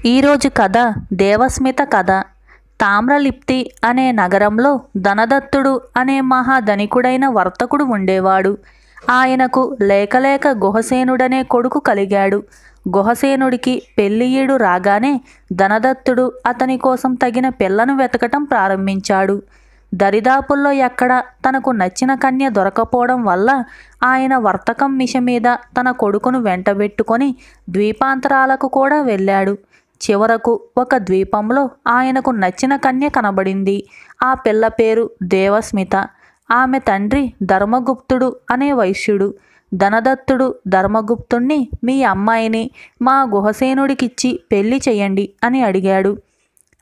ఈరోజు కథ దేవస్మిత కథ. తామ్రలిప్తి అనే నగరంలో ధనదత్తుడు అనే మహాధనికుడైన వర్తకుడు ఉండేవాడు. ఆయనకు లేకలేక గుహసేనుడనే కొడుకు కలిగాడు. గుహసేనుడికి పెళ్ళియీడు రాగానే ధనదత్తుడు అతని కోసం తగిన పిల్లను వెతకటం ప్రారంభించాడు. దరిదాపుల్లో ఎక్కడ తనకు నచ్చిన కన్య దొరకపోవడం వల్ల ఆయన వర్తకం మిష మీద తన కొడుకును వెంటబెట్టుకొని ద్వీపాంతరాలకు కూడా వెళ్ళాడు. చివరకు ఒక ద్వీపంలో ఆయనకు నచ్చిన కన్య కనబడింది. ఆ పిల్ల పేరు దేవస్మిత. ఆమె తండ్రి ధర్మగుప్తుడు అనే వైశ్యుడు. ధనదత్తుడు ధర్మగుప్తుణ్ణి మీ అమ్మాయిని మా గుహసేనుడికిచ్చి పెళ్లి చెయ్యండి అని అడిగాడు.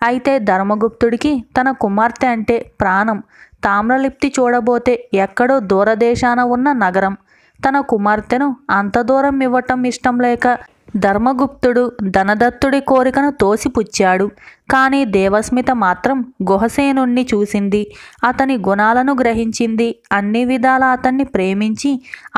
అయితే ధర్మగుప్తుడికి తన కుమార్తె అంటే ప్రాణం. తామ్రలిప్తి చూడబోతే ఎక్కడో దూరదేశాన ఉన్న నగరం. తన కుమార్తెను అంత దూరం ఇవ్వటం ఇష్టం లేక ధర్మగుప్తుడు ధనదత్తుడి కోరికను తోసిపుచ్చాడు. కానీ దేవస్మిత మాత్రం గుహసేనుణ్ణి చూసింది. అతని గుణాలను గ్రహించింది. అన్ని విధాలా అతన్ని ప్రేమించి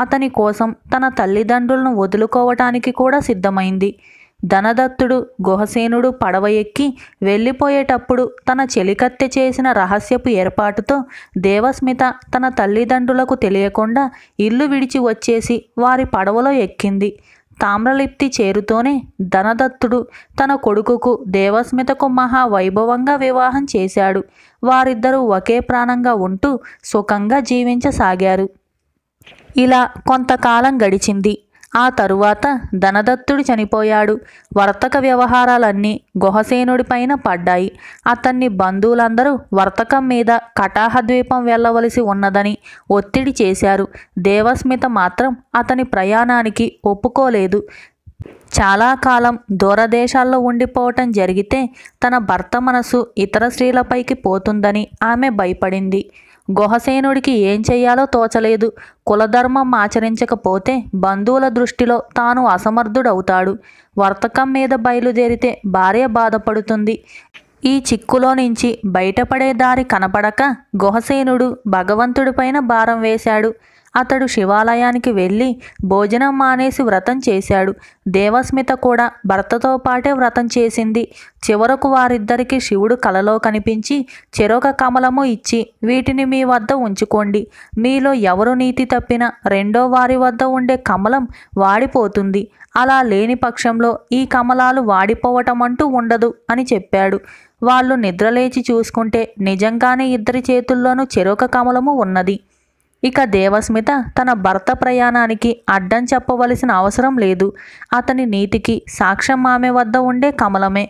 అతని కోసం తన తల్లిదండ్రులను వదులుకోవటానికి కూడా సిద్ధమైంది. ధనదత్తుడు గుహసేనుడు పడవ ఎక్కి వెళ్ళిపోయేటప్పుడు తన చెలికత్తె చేసిన రహస్యపు ఏర్పాటుతో దేవస్మిత తన తల్లిదండ్రులకు తెలియకుండా ఇల్లు విడిచి వచ్చేసి వారి పడవలో ఎక్కింది. తామ్రలిప్తి చేరుతోనే ధనదత్తుడు తన కొడుకుకు దేవస్మితకు మహావైభవంగా వివాహం చేశాడు. వారిద్దరూ ఒకే ప్రాణంగా ఉంటూ సుఖంగా జీవించసాగారు. ఇలా కొంతకాలం గడిచింది. ఆ తరువాత ధనదత్తుడు చనిపోయాడు. వర్తక వ్యవహారాలన్నీ గుహసేనుడిపైన పడ్డాయి. అతన్ని బంధువులందరూ వర్తకం మీద కటాహ ద్వీపం వెళ్ళవలసి ఉన్నదని ఒత్తిడి చేశారు. దేవస్మిత మాత్రం అతని ప్రయాణానికి ఒప్పుకోలేదు. చాలా కాలం దూరదేశాల్లో ఉండిపోవటం జరిగితే తన భర్త మనసు ఇతర స్త్రీలపైకి పోతుందని ఆమె భయపడింది. గుహసేనుడికి ఏం చెయ్యాలో తోచలేదు. కులధర్మం ఆచరించకపోతే బంధువుల దృష్టిలో తాను అసమర్థుడవుతాడు. వర్తకం మీద బయలుదేరితే భార్య బాధపడుతుంది. ఈ చిక్కులో నుంచి బయటపడే దారి కనపడక గుహసేనుడు భగవంతుడిపైన భారం వేశాడు. అతడు శివాలయానికి వెళ్ళి భోజనం మానేసి వ్రతం చేశాడు. దేవస్మిత కూడా భర్తతో పాటే వ్రతం చేసింది. చివరకు వారిద్దరికీ శివుడు కలలో కనిపించి చెరొక కమలము ఇచ్చి వీటిని మీ వద్ద ఉంచుకోండి. మీలో ఎవరు నీతి తప్పినా రెండో వారి వద్ద ఉండే కమలం వాడిపోతుంది. అలా లేని పక్షంలో ఈ కమలాలు వాడిపోవటం అంటూ ఉండదు అని చెప్పాడు. వాళ్ళు నిద్రలేచి చూసుకుంటే నిజంగానే ఇద్దరి చేతుల్లోనూ చెరొక కమలము ఉన్నది. ఇక దేవస్మిత తన భర్త ప్రయాణానికి అడ్డం చెప్పవలసిన అవసరం లేదు. అతని నీతికి సాక్ష్యం ఆమె వద్ద ఉండే కమలమే.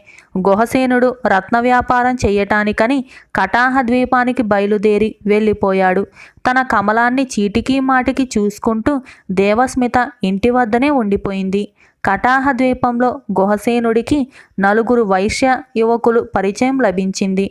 గుహసేనుడు రత్న వ్యాపారం చెయ్యటానికని కటాహ ద్వీపానికి బయలుదేరి వెళ్ళిపోయాడు. తన కమలాన్ని చీటికి మాటికి చూసుకుంటూ దేవస్మిత ఇంటి వద్దనే ఉండిపోయింది. కటాహ ద్వీపంలో గుహసేనుడికి 4 వైశ్య యువకులు పరిచయం లభించింది.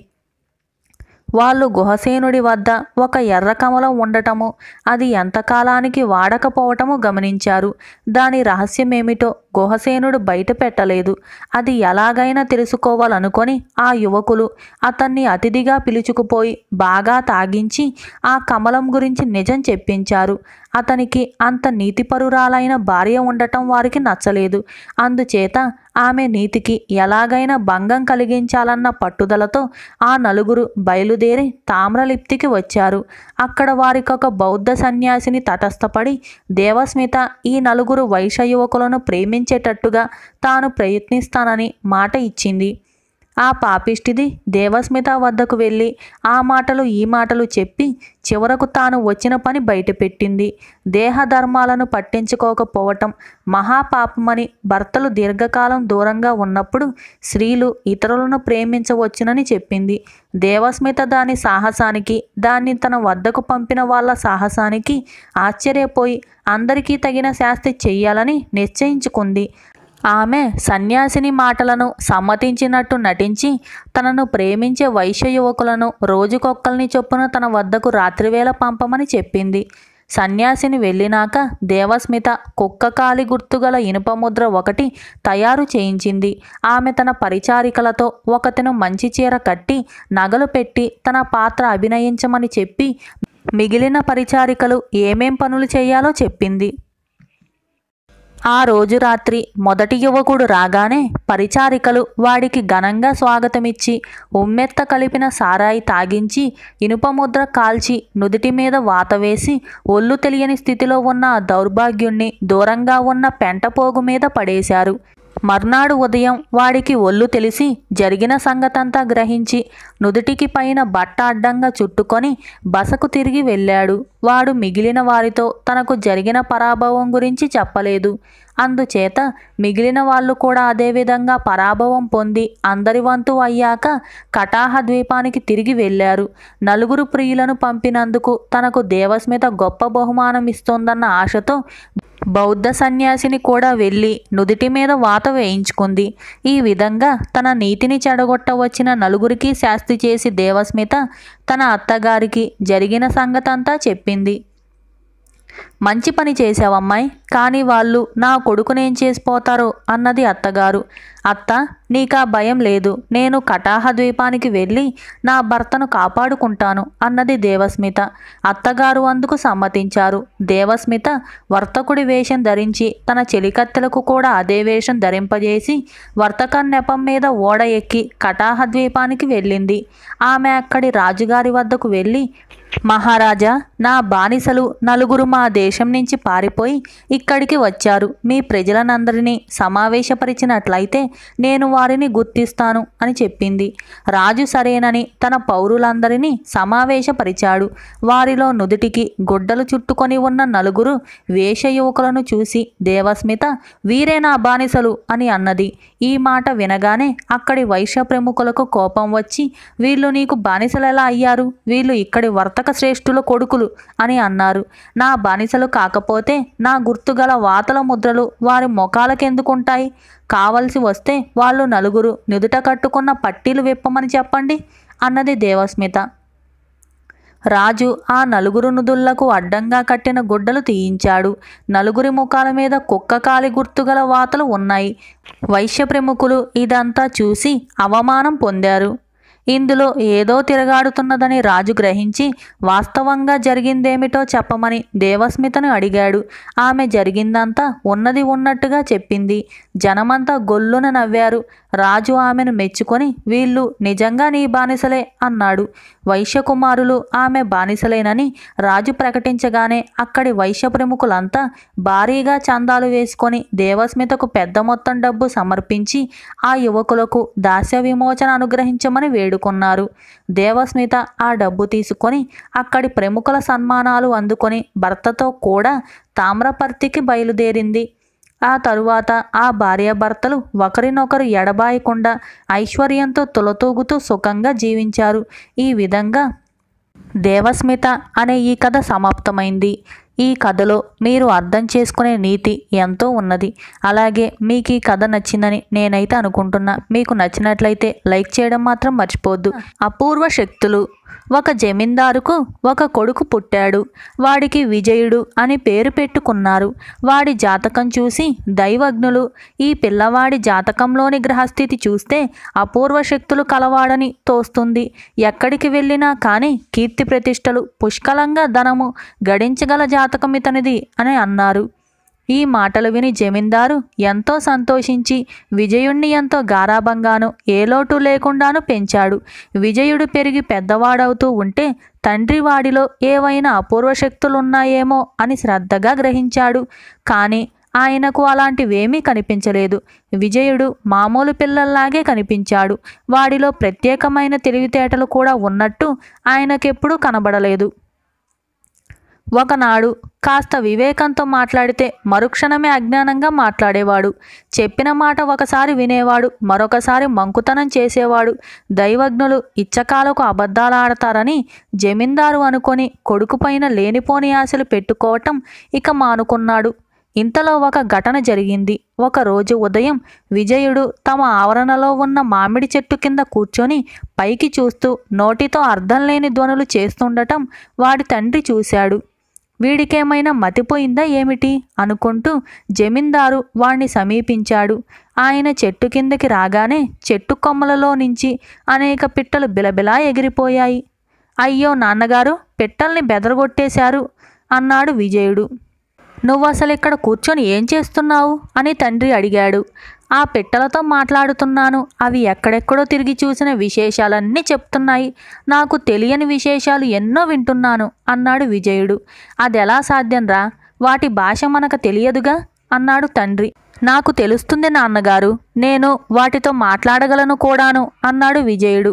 వాళ్ళు గుహసేనుడి వద్ద ఒక ఎర్ర కమలం ఉండటము, అది ఎంతకాలానికి వాడకపోవటము గమనించారు. దాని రహస్యమేమిటో గుహసేనుడు బయట పెట్టలేదు. అది ఎలాగైనా తెలుసుకోవాలనుకొని ఆ యువకులు అతన్ని అతిథిగా పిలుచుకుపోయి బాగా తాగించి ఆ కమలం గురించి నిజం చెప్పించారు. అతనికి అంత నీతిపరురాలైన భార్య ఉండటం వారికి నచ్చలేదు. అందుచేత ఆమె నీతికి ఎలాగైనా భంగం కలిగించాలన్న పట్టుదలతో ఆ 4 బయలుదేరి తామ్రలిప్తికి వచ్చారు. అక్కడ వారికొక బౌద్ధ సన్యాసిని తటస్థపడి దేవస్మిత ఈ 4 వైశ్య యువకులను ప్రేమించేటట్టుగా తాను ప్రయత్నిస్తానని మాట ఇచ్చింది. ఆ పాపిష్టిది దేవస్మిత వద్దకు వెళ్ళి ఆ మాటలు ఈ మాటలు చెప్పి చివరకు తాను వచ్చిన పని బయటపెట్టింది. దేహధర్మాలను పట్టించుకోకపోవటం మహాపాపమని, భర్తలు దీర్ఘకాలం దూరంగా ఉన్నప్పుడు స్త్రీలు ఇతరులను ప్రేమించవచ్చునని చెప్పింది. దేవస్మిత దాని సాహసానికి, దాన్ని తన వద్దకు పంపిన వాళ్ళ సాహసానికి ఆశ్చర్యపోయి అందరికీ తగిన శాస్తి చెయ్యాలని నిశ్చయించుకుంది. ఆమె సన్యాసిని మాటలను సమ్మతించినట్టు నటించి తనను ప్రేమించే వైశ్య యువకులను రోజుకొక్కల్ని చొప్పున తన వద్దకు రాత్రివేళ పంపమని చెప్పింది. సన్యాసిని వెళ్ళినాక దేవస్మిత కుక్క కాలి గుర్తుగల ఇనుపముద్ర ఒకటి తయారు చేయించింది. ఆమె తన పరిచారికలతో ఒకతను మంచి చీర కట్టి నగలు పెట్టి తన పాత్ర అభినయించమని చెప్పి మిగిలిన పరిచారికలు ఏమేం పనులు చేయాలో చెప్పింది. ఆ రోజు రాత్రి మొదటి యువకుడు రాగానే పరిచారికలు వాడికి ఘనంగా స్వాగతమిచ్చి ఉమ్మెత్త కలిపిన సారాయి తాగించి ఇనుపముద్ర కాల్చి నుదిటి మీద వాత వేసి ఒళ్ళు తెలియని స్థితిలో ఉన్న ఆ దౌర్భాగ్యుణ్ణి దూరంగా ఉన్న పెంటపోగు మీద పడేశారు. మర్నాడు ఉదయం వాడికి ఒళ్ళు తెలిసి జరిగిన సంగతంతా గ్రహించి నుదుటికి పైన బట్ట అడ్డంగా చుట్టుకొని బసకు తిరిగి వెళ్ళాడు. వాడు మిగిలిన వారితో తనకు జరిగిన పరాభవం గురించి చెప్పలేదు. అందుచేత మిగిలిన వాళ్ళు కూడా అదేవిధంగా పరాభవం పొంది అందరి వంతు అయ్యాక కటాహ ద్వీపానికి తిరిగి వెళ్ళారు. నలుగురు ప్రియులను పంపినందుకు తనకు దేవస్మిత గొప్ప బహుమానం ఇస్తోందన్న ఆశతో బౌద్ధ సన్యాసిని కూడా వెళ్ళి నుదిటి మీద వాత వేయించుకుంది. ఈ విధంగా తన నీతిని చెడగొట్టవచ్చిన నలుగురికి శాస్తి చేసి దేవస్మిత తన అత్తగారికి జరిగిన సంగతంతా చెప్పింది. మంచి పని చేశావమ్మాయి, కానీ వాళ్ళు నా కొడుకునేం చేసిపోతారో అన్నది అత్తగారు. అత్త, నీకా భయం లేదు, నేను కటాహ ద్వీపానికి వెళ్ళి నా భర్తను కాపాడుకుంటాను అన్నది దేవస్మిత. అత్తగారు అందుకు సమ్మతించారు. దేవస్మిత వర్తకుడి వేషం ధరించి తన చెలికత్తెలకు కూడా అదే వేషం ధరింపజేసి వర్తకం నెపం మీద ఓడ ఎక్కి కటాహ ద్వీపానికి వెళ్ళింది. ఆమె అక్కడి రాజుగారి వద్దకు వెళ్ళి, మహారాజా, నా బానిసలు నలుగురు మా దేశం నుంచి పారిపోయి ఇక్కడికి వచ్చారు. మీ ప్రజలనందరినీ సమావేశపరిచినట్లయితే నేను వారిని గుర్తిస్తాను అని చెప్పింది. రాజు సరేనని తన పౌరులందరినీ సమావేశపరిచాడు. వారిలో నుదుటికి గుడ్డలు చుట్టుకొని ఉన్న నలుగురు వేష యువకులను చూసి దేవస్మిత, వీరే నా బానిసలు అని అన్నది. ఈ మాట వినగానే అక్కడి వైశ్య ప్రముఖులకు కోపం వచ్చి, వీళ్ళు నీకు బానిసలెలా అయ్యారు? వీళ్ళు ఇక్కడి వర్తక శ్రేష్ఠుల కొడుకులు అని అన్నారు. నా బానిసలు కాకపోతే నా గుర్తుగల వాతల ముద్రలు వారి ముఖాలకెందుకుంటాయి? కావలసి వస్తే వాళ్ళు నలుగురు నుదుట కట్టుకున్న పట్టీలు విప్పమని చెప్పండి అన్నది దేవస్మిత. రాజు ఆ నలుగురు నుదుళ్లకు అడ్డంగా కట్టిన గుడ్డలు తీయించాడు. నలుగురి ముఖాల మీద కుక్క కాలి గుర్తుగల వాతలు ఉన్నాయి. వైశ్య ప్రముఖులు ఇదంతా చూసి అవమానం పొందారు. ఇందులో ఏదో తిరగాడుతున్నదని రాజు గ్రహించి వాస్తవంగా జరిగిందేమిటో చెప్పమని దేవస్మితను అడిగాడు. ఆమె జరిగిందంతా ఉన్నది ఉన్నట్టుగా చెప్పింది. జనమంతా గొల్లున నవ్వారు. రాజు ఆమెను మెచ్చుకొని, వీళ్ళు నిజంగా నీ బానిసలే అన్నాడు. వైశ్యకుమారులు ఆమె బానిసలేనని రాజు ప్రకటించగానే అక్కడి వైశ్య ప్రముఖులంతా భారీగా చందాలు వేసుకొని దేవస్మితకు పెద్ద మొత్తం డబ్బు సమర్పించి ఆ యువకులకు దాస్య విమోచన అనుగ్రహించమని వేడుకున్నారు. దేవస్మిత ఆ డబ్బు తీసుకొని అక్కడి ప్రముఖుల సన్మానాలు అందుకొని భర్తతో కూడా తామ్రపర్తికి బయలుదేరింది. ఆ తరువాత ఆ భార్యాభర్తలు ఒకరినొకరు ఎడబాయకుండా ఐశ్వర్యంతో తులతూగుతూ సుఖంగా జీవించారు. ఈ విధంగా దేవస్మిత అనే ఈ కథ సమాప్తమైంది. ఈ కథలో మీరు అర్థం చేసుకునే నీతి ఎంతో ఉన్నది. అలాగే మీకు ఈ కథ నచ్చిందని నేనైతే అనుకుంటున్నా. మీకు నచ్చినట్లయితే లైక్ చేయడం మాత్రం మర్చిపోవద్దు. అపూర్వ శక్తులు. ఒక జమీందారుకు ఒక కొడుకు పుట్టాడు. వాడికి విజయుడు అని పేరు పెట్టుకున్నారు. వాడి జాతకం చూసి దైవజ్ఞులు, ఈ పిల్లవాడి జాతకంలోని గ్రహస్థితి చూస్తే అపూర్వ శక్తులు కలవాడని తోస్తుంది. ఎక్కడికి వెళ్ళినా కానీ కీర్తి ప్రతిష్టలు, పుష్కలంగా ధనము గడించగల జాతకం ఇతనిది అని అన్నారు. ఈ మాటలు విని జమీందారు ఎంతో సంతోషించి విజయుణ్ణి ఎంతో గారాబంగాను ఏ లోటు లేకుండాను పెంచాడు. విజయుడు పెరిగి పెద్దవాడవుతూ ఉంటే తండ్రి వాడిలో ఏవైనా అపూర్వ శక్తులున్నాయేమో అని శ్రద్ధగా గ్రహించాడు. కానీ ఆయనకు అలాంటివేమీ కనిపించలేదు. విజయుడు మామూలు పిల్లల్లాగే కనిపించాడు. వాడిలో ప్రత్యేకమైన తెలివితేటలు కూడా ఉన్నట్టు ఆయనకెప్పుడూ కనబడలేదు. ఒకనాడు కాస్త వివేకంతో మాట్లాడితే మరుక్షణమే అజ్ఞానంగా మాట్లాడేవాడు. చెప్పిన మాట ఒకసారి వినేవాడు, మరొకసారి మంకుతనం చేసేవాడు. దైవజ్ఞులు ఇచ్చకాలకు అబద్ధాలు ఆడతారని జమీందారు అనుకొని కొడుకుపైన లేనిపోని ఆశలు పెట్టుకోవటం ఇక మానుకున్నాడు. ఇంతలో ఒక ఘటన జరిగింది. ఒకరోజు ఉదయం విజయుడు తమ ఆవరణలో ఉన్న మామిడి చెట్టు కింద కూర్చొని పైకి చూస్తూ నోటితో అర్థం లేని ధ్వనులు చేస్తుండటం వాడి తండ్రి చూశాడు. వీడికేమైనా మతిపోయిందా ఏమిటి అనుకుంటూ జమీందారు వాణ్ణి సమీపించాడు. ఆయన చెట్టు కిందకి రాగానే చెట్టు కొమ్మలలో నుంచి అనేక పిట్టలు బిలబిలా ఎగిరిపోయాయి. అయ్యో నాన్నగారు, పిట్టల్ని బెదరగొట్టేశారు అన్నాడు విజయుడు. నువ్వు అసలు ఇక్కడ కూర్చొని ఏం చేస్తున్నావు అని తండ్రి అడిగాడు. ఆ పిట్టలతో మాట్లాడుతున్నాను. అవి ఎక్కడెక్కడో తిరిగి చూసిన విశేషాలన్నీ చెప్తున్నాయి. నాకు తెలియని విశేషాలు ఎన్నో వింటున్నాను అన్నాడు విజయుడు. అదెలా సాధ్యంరా? వాటి భాష మనకు తెలియదుగా అన్నాడు తండ్రి. నాకు తెలుస్తుంది నాన్నగారు, నేను వాటితో మాట్లాడగలను కూడాను అన్నాడు విజయుడు.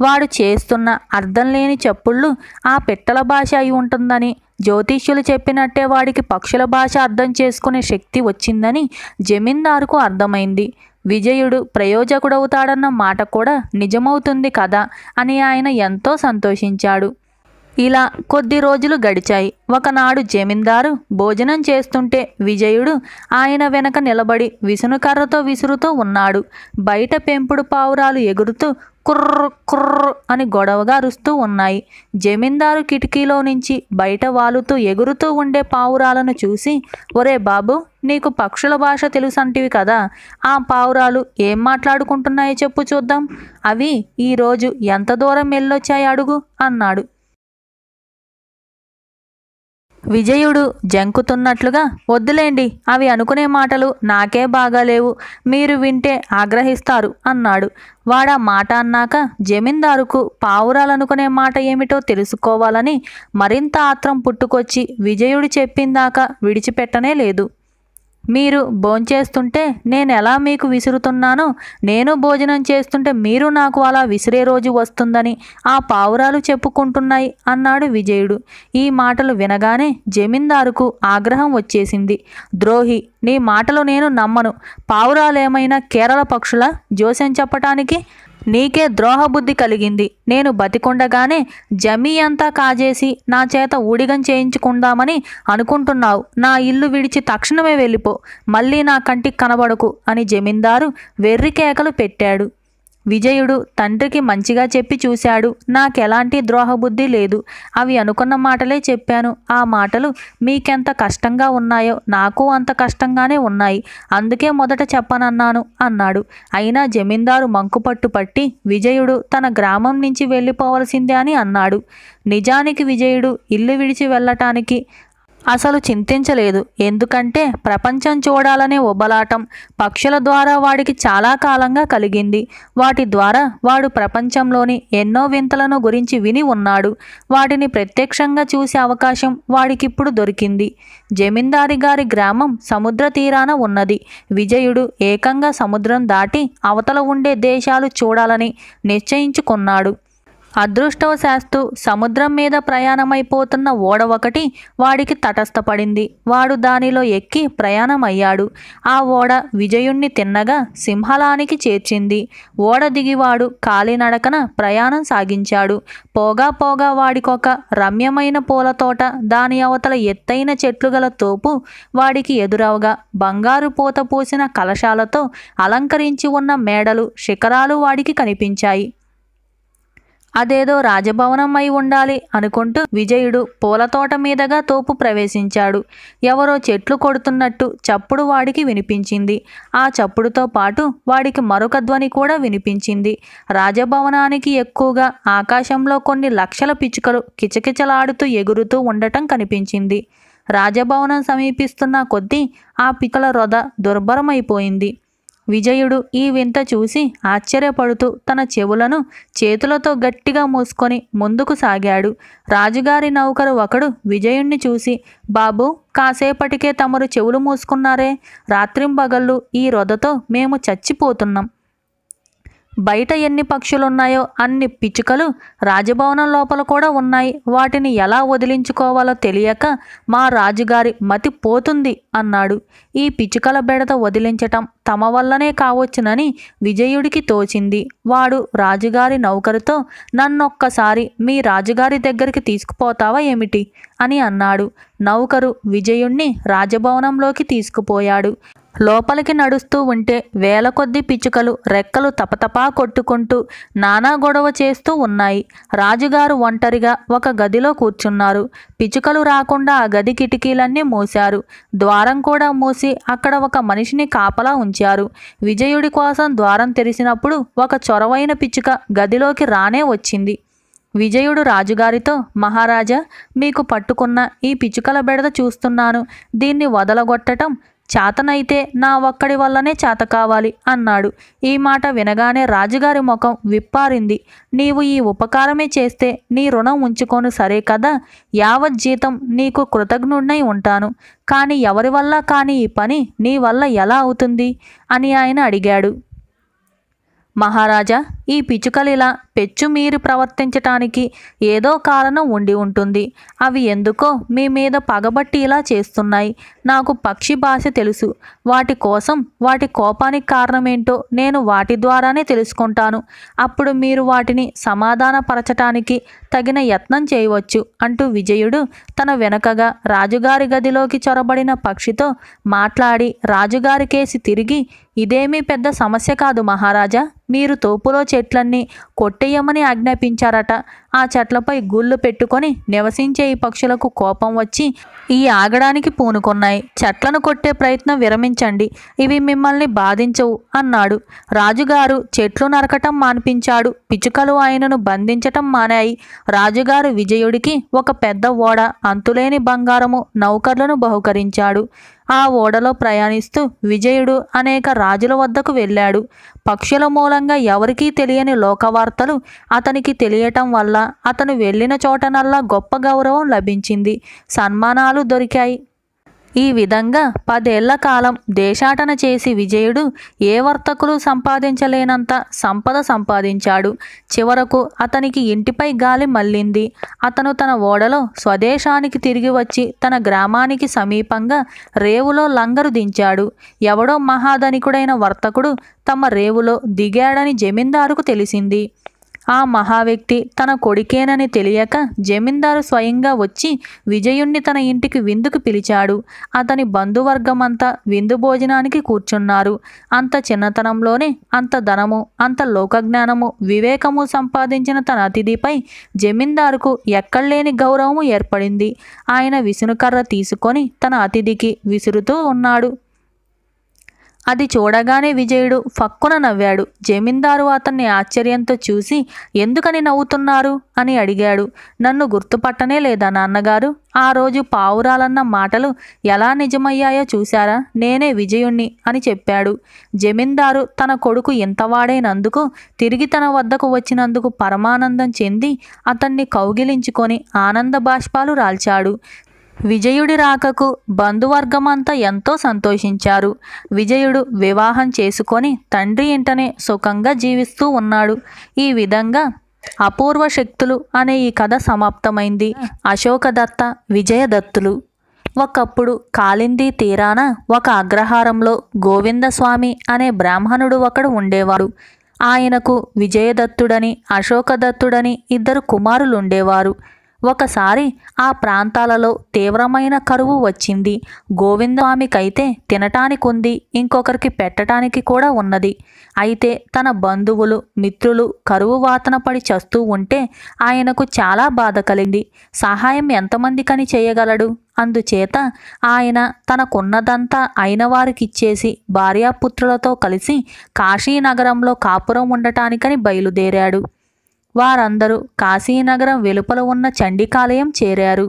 వాడు చేస్తున్న అర్థం లేని చప్పుళ్ళు ఆ పిట్టల భాష అయి ఉంటుందని, జ్యోతిష్యులు చెప్పినట్టే వాడికి పక్షుల భాష అర్థం చేసుకునే శక్తి వచ్చిందని జమీందారుకు అర్థమైంది. విజయుడు ప్రయోజకుడవుతాడన్న మాట కూడా నిజమవుతుంది కదా అని ఆయన ఎంతో సంతోషించాడు. ఇలా కొద్ది రోజులు గడిచాయి. ఒకనాడు జమీందారు భోజనం చేస్తుంటే విజయుడు ఆయన వెనక నిలబడి విసునుకర్రతో విసురుతూ ఉన్నాడు. బయట పెంపుడు పావురాలు ఎగురుతూ కుర్ర కుర్ర అని గొడవగా అరుస్తూ ఉన్నాయి. జమీందారు కిటికీలో నుంచి బయట వాలుతూ ఎగురుతూ ఉండే పావురాలను చూసి, ఒరే బాబు, నీకు పక్షుల భాష తెలుసంటివి కదా, ఆ పావురాలు ఏం మాట్లాడుకుంటున్నాయో చెప్పు చూద్దాం. అవి ఈరోజు ఎంత దూరం వెళ్ళొచ్చాయి అడుగు అన్నాడు. విజయుడు జంకుతున్నట్లుగా, వద్దులేండి, అవి అనుకునే మాటలు నాకే బాగాలేవు, మీరు వింటే ఆగ్రహిస్తారు అన్నాడు. వాడా మాట అన్నాక జమీందారుకు పావురాలనుకునే మాట ఏమిటో తెలుసుకోవాలని మరింత ఆత్రం పుట్టుకొచ్చి విజయుడు చెప్పిందాకా విడిచిపెట్టనే లేదు. మీరు భోంచేస్తుంటే నేను ఎలా మీకు విసురుతున్నానో, నేను భోజనం చేస్తుంటే మీరు నాకు అలా విసిరే రోజు వస్తుందని ఆ పావురాలు చెప్పుకుంటున్నాయి అన్నాడు విజయుడు. ఈ మాటలు వినగానే జమీందారుకు ఆగ్రహం వచ్చేసింది. ద్రోహి, నీ మాటలు నేను నమ్మను. పావురాలేమైనా కేరళ పక్షుల జోస్యం చెప్పటానికి? నీకే ద్రోహబుద్ధి కలిగింది. నేను బతికుండగానే జమీ అంతా కాజేసి నా చేత ఊడిగం చేయించుకుందామని అనుకుంటున్నావు. నా ఇల్లు విడిచి తక్షణమే వెళ్ళిపో, మళ్ళీ నా కంటికి కనబడకు అని జమీందారు వెర్రి కేకలు పెట్టాడు. విజయుడు తండ్రికి మంచిగా చెప్పి చూశాడు. నాకెలాంటి ద్రోహబుద్ధి లేదు. అవి అనుకున్న మాటలే చెప్పాను. ఆ మాటలు మీకెంత కష్టంగా ఉన్నాయో నాకు అంత కష్టంగానే ఉన్నాయి. అందుకే మొదట చెప్పనన్నాను అన్నాడు. అయినా జమీందారు మంకుపట్టు పట్టి విజయుడు తన గ్రామం నుంచి వెళ్ళిపోవలసిందే అని అన్నాడు. నిజానికి విజయుడు ఇల్లు విడిచి వెళ్ళటానికి అసలు చింతించలేదు. ఎందుకంటే ప్రపంచం చూడాలనే ఉబలాటం పక్షుల ద్వారా వాడికి చాలా కాలంగా కలిగింది. వాటి ద్వారా వాడు ప్రపంచంలోని ఎన్నో వింతలను గురించి విని ఉన్నాడు. వాటిని ప్రత్యక్షంగా చూసే అవకాశం వాడికిప్పుడు దొరికింది. జమీందారి గారి గ్రామం సముద్ర తీరాన ఉన్నది. విజయుడు ఏకంగా సముద్రం దాటి అవతల ఉండే దేశాలు చూడాలని నిశ్చయించుకున్నాడు. అదృష్టవశాత్తు సముద్రం మీద ప్రయాణమైపోతున్న ఓడ ఒకటి వాడికి తటస్థపడింది. వాడు దానిలో ఎక్కి ప్రయాణమయ్యాడు. ఆ ఓడ విజయుణ్ణి తిన్నగా సింహలానికి చేర్చింది. ఓడ దిగివాడు కాలినడకన ప్రయాణం సాగించాడు. పోగా పోగా వాడికొక రమ్యమైన పూలతోట, దాని అవతల ఎత్తైన చెట్లు గల తోపు వాడికి ఎదురవగా బంగారు పూత పూసిన కలశాలతో అలంకరించి ఉన్న మేడలు, శిఖరాలు వాడికి కనిపించాయి. అదేదో రాజభవనం అయి ఉండాలి అనుకుంటూ విజయుడు పూలతోట మీదగా తోపు ప్రవేశించాడు. ఎవరో చెట్లు కొడుతున్నట్టు చప్పుడు వాడికి వినిపించింది. ఆ చప్పుడుతో పాటు వాడికి మరొక ధ్వని కూడా వినిపించింది. రాజభవనానికి ఎక్కువగా ఆకాశంలో కొన్ని లక్షల పిచ్చుకలు కిచకిచలాడుతూ ఎగురుతూ ఉండటం కనిపించింది. రాజభవనం సమీపిస్తున్న కొద్దీ ఆ పిచ్చుకల రొద దుర్భరమైపోయింది. విజయుడు ఈ వింత చూసి ఆశ్చర్యపడుతూ తన చెవులను చేతులతో గట్టిగా మూసుకొని ముందుకు సాగాడు. రాజుగారి నౌకరు ఒకడు విజయుణ్ణి చూసి, బాబు, కాసేపటికే తమరు చెవులు మూసుకున్నారే, రాత్రింబగళ్ళు ఈ రొదతో మేము చచ్చిపోతున్నాం. బయట ఎన్ని పక్షులున్నాయో అన్ని పిచ్చుకలు రాజభవనం లోపల కూడా ఉన్నాయి. వాటిని ఎలా వదిలించుకోవాలో తెలియక మా రాజుగారి మతి పోతుంది అన్నాడు. ఈ పిచ్చుకల బెడత వదిలించటం తమ వల్లనే కావచ్చునని విజయుడికి తోచింది. వాడు రాజుగారి నౌకరుతో, నన్నొక్కసారి మీ రాజుగారి దగ్గరికి తీసుకుపోతావా ఏమిటి అని అన్నాడు. నౌకరు విజయుణ్ణి రాజభవనంలోకి తీసుకుపోయాడు. లోపలికి నడుస్తూ ఉంటే వేల కొద్ది పిచ్చుకలు రెక్కలు తపతపా కొట్టుకుంటూ నానా గొడవ చేస్తూ ఉన్నాయి. రాజుగారు ఒంటరిగా ఒక గదిలో కూర్చున్నారు. పిచ్చుకలు రాకుండా ఆ గది కిటికీలన్నీ మూశారు. ద్వారం కూడా మూసి అక్కడ ఒక మనిషిని కాపలా ఉంచారు. విజయుడి కోసం ద్వారం తెరిచినప్పుడు ఒక చొరవైన పిచ్చుక గదిలోకి రానే వచ్చింది. విజయుడు రాజుగారితో, మహారాజా, మీకు పట్టుకున్న ఈ పిచ్చుకల బెడద చూస్తున్నాను. దీన్ని వదలగొట్టటం చేతనైతే నా ఒక్కడి వల్లనే చేత కావాలి అన్నాడు. ఈ మాట వినగానే రాజుగారి ముఖం విప్పారింది. నీవు ఈ ఉపకారమే చేస్తే నీ రుణం ఉంచుకోను సరే కదా, యావత్ జీతం నీకు కృతజ్ఞుడినై ఉంటాను. కానీ ఎవరి వల్ల కాని ఈ పని నీ వల్ల ఎలా అవుతుంది అని ఆయన అడిగాడు. మహారాజా, ఈ పిచ్చుకలిలా పెచ్చు మీరు ప్రవర్తించటానికి ఏదో కారణం ఉండి ఉంటుంది. అవి ఎందుకో మీ మీద పగబట్టి ఇలా చేస్తున్నాయి. నాకు పక్షి భాష తెలుసు. వాటి కోసం వాటి కోపానికి కారణమేంటో నేను వాటి ద్వారానే తెలుసుకుంటాను. అప్పుడు మీరు వాటిని సమాధానపరచటానికి తగిన యత్నం చేయవచ్చు అంటూ విజయుడు తన వెనకగా రాజుగారి గదిలోకి చొరబడిన పక్షితో మాట్లాడి రాజుగారి కేసి తిరిగి, ఇదేమీ పెద్ద సమస్య కాదు మహారాజా. మీరు తోపులో చెట్లన్నీ కొట్టేయమని ఆజ్ఞాపించారట. ఆ చెట్లపై గుళ్ళు పెట్టుకొని నివసించే ఈ పక్షులకు కోపం వచ్చి ఈ ఆగడానికి పూనుకున్నాయి. చెట్లను కొట్టే ప్రయత్నం విరమించండి, ఇవి మిమ్మల్ని బాధించవు అన్నాడు. రాజుగారు చెట్లు నరకటం మాన్పించాడు. పిచ్చుకలు ఆయనను బంధించటం మానాయి. రాజుగారు విజయుడికి ఒక పెద్ద ఓడ, అంతులేని బంగారము, నౌకర్లను బహుకరించాడు. ఆ ఓడలో ప్రయాణిస్తూ విజయుడు అనేక రాజుల వద్దకు వెళ్ళాడు. పక్షుల మూలంగా ఎవరికీ తెలియని లోకవార్తలు అతనికి తెలియటం వల్ల అతను వెళ్ళిన చోటనల్లా గొప్ప గౌరవం లభించింది, సన్మానాలు దొరికాయి. ఈ విధంగా 10 ఏళ్ల కాలం దేశాటన చేసి విజయుడు ఏ వర్తకులు సంపాదించలేనంత సంపద సంపాదించాడు. చివరకు అతనికి ఇంటిపై గాలి మళ్ళింది. అతను తన ఓడలో స్వదేశానికి తిరిగి వచ్చి తన గ్రామానికి సమీపంగా రేవులో లంగరు దించాడు. ఎవడో మహాధనికుడైన వర్తకుడు తమ రేవులో దిగాడని జమీందారుకు తెలిసింది. ఆ మహావ్యక్తి తన కొడుకేనని తెలియక జమీందారు స్వయంగా వచ్చి విజయుణ్ణి తన ఇంటికి విందుకు పిలిచాడు. అతని బంధువర్గమంతా విందు భోజనానికి కూర్చున్నారు. అంత చిన్నతనంలోనే అంత ధనము, అంత లోకజ్ఞానము, వివేకము సంపాదించిన తన అతిథిపై జమీందారుకు ఎక్కడలేని గౌరవము ఏర్పడింది. ఆయన విసునుకర్ర తీసుకొని తన అతిథికి విసురుతూ ఉన్నాడు. అది చూడగానే విజయుడు ఫక్కున నవ్వాడు. జమీందారు అతన్ని ఆశ్చర్యంతో చూసి, ఎందుకని నవ్వుతున్నారు అని అడిగాడు. నన్ను గుర్తుపట్టనే లేదా నాన్నగారు? ఆ రోజు పావురాలన్న మాటలు ఎలా నిజమయ్యాయో చూశారా? నేనే విజయుణ్ణి అని చెప్పాడు. జమీందారు తన కొడుకు ఇంతవాడైనందుకు, తిరిగి తన వద్దకు వచ్చినందుకు పరమానందం చెంది అతన్ని కౌగిలించుకొని ఆనంద బాష్పాలు రాల్చాడు. విజయుడి రాకకు బంధువర్గమంతా ఎంతో సంతోషించారు. విజయుడు వివాహం చేసుకొని తండ్రి ఇంటనే సుఖంగా జీవిస్తూ ఉన్నాడు. ఈ విధంగా అపూర్వ శక్తులు అనే ఈ కథ సమాప్తమైంది. అశోకదత్త, విజయదత్తులు. ఒకప్పుడు కాళిందీ తీరాన ఒక అగ్రహారంలో గోవిందస్వామి అనే బ్రాహ్మణుడు ఒకడు ఉండేవాడు. ఆయనకు విజయదత్తుడని, అశోకదత్తుడని 2 కుమారులుండేవారు. ఒకసారి ఆ ప్రాంతాలలో తీవ్రమైన కరువు వచ్చింది. గోవిందస్వామికైతే తినటానికి ఉంది, ఇంకొకరికి పెట్టడానికి కూడా ఉన్నది. అయితే తన బంధువులు, మిత్రులు కరువు వాతన పడి చస్తూ ఉంటే ఆయనకు చాలా బాధ కలిగింది. సహాయం ఎంతమందికని చేయగలడు? అందుచేత ఆయన తనకున్నదంతా అయిన వారికిచ్చేసి భార్యాపుత్రులతో కలిసి కాశీనగరంలో కాపురం ఉండటానికని బయలుదేరాడు. వారందరూ కాశీనగరం వెలుపల ఉన్న చండికాలయం చేరారు.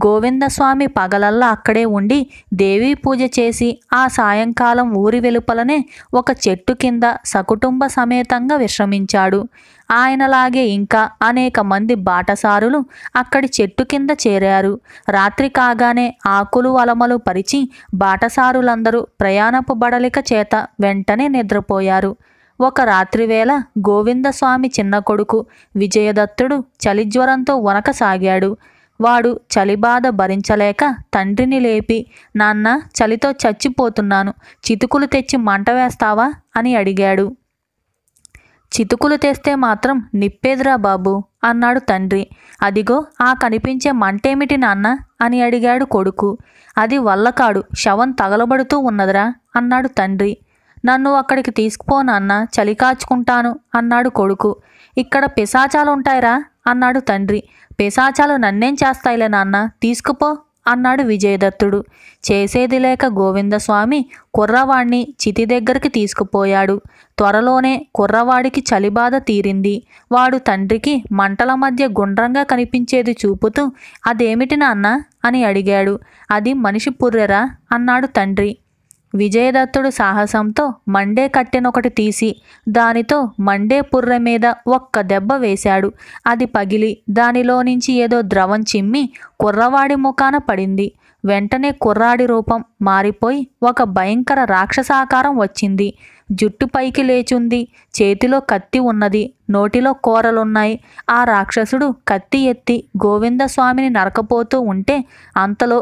గోవిందస్వామి పగలల్లా అక్కడే ఉండి దేవీ పూజ చేసి ఆ సాయంకాలం ఊరి వెలుపలనే ఒక చెట్టు కింద సకుటుంబ సమేతంగా విశ్రమించాడు. ఆయనలాగే ఇంకా అనేక మంది బాటసారులు అక్కడి చెట్టు కింద చేరారు. రాత్రి కాగానే ఆకులు అలమలు పరిచి బాటసారులందరూ ప్రయాణపు బడలిక చేత వెంటనే నిద్రపోయారు. ఒక రాత్రివేళ గోవిందస్వామి చిన్న కొడుకు విజయదత్తుడు చలిజ్వరంతో వణకసాగాడు. వాడు చలిబాధ భరించలేక తండ్రిని లేపి, నాన్న, చలితో చచ్చిపోతున్నాను, చితుకులు తెచ్చి మంట వేస్తావా అని అడిగాడు. చితుకులు తెస్తే మాత్రం నిప్పేదిరా బాబు అన్నాడు తండ్రి. అదిగో ఆ కనిపించే మంటేమిటి నాన్న అని అడిగాడు కొడుకు. అది వల్లకాడు, శవం తగలబడుతూ ఉన్నదిరా అన్నాడు తండ్రి. నన్ను అక్కడికి తీసుకుపో నాన్న, చలి కాచుకుంటాను అన్నాడు కొడుకు. ఇక్కడ పిశాచాలు ఉంటాయిరా అన్నాడు తండ్రి. పిశాచాలు నన్నేం చేస్తాయిలే నాన్న, తీసుకుపో అన్నాడు విజయదత్తుడు. చేసేది లేక గోవిందస్వామి కుర్రవాణ్ణి చితి దగ్గరికి తీసుకుపోయాడు. త్వరలోనే కుర్రవాడికి చలిబాధ తీరింది. వాడు తండ్రికి మంటల మధ్య గుండ్రంగా కనిపించేది చూపుతూ, అదేమిటి నాన్న అని అడిగాడు. అది మనిషి పుర్రెరా అన్నాడు తండ్రి. విజయదత్తుడు సాహసంతో మండే కట్టెనొకటి తీసి దానితో మండే పుర్రె మీద ఒక్క దెబ్బ వేశాడు. అది పగిలి దానిలో నుంచి ఏదో ద్రవం చిమ్మి కుర్రవాడి ముఖాన పడింది. వెంటనే కుర్రాడి రూపం మారిపోయి ఒక భయంకర రాక్షసాకారం వచ్చింది. జుట్టు పైకి లేచుంది, చేతిలో కత్తి ఉన్నది, నోటిలో కూరలున్నాయి. ఆ రాక్షసుడు కత్తి ఎత్తి గోవిందస్వామిని నరకపోతూ ఉంటే అంతలో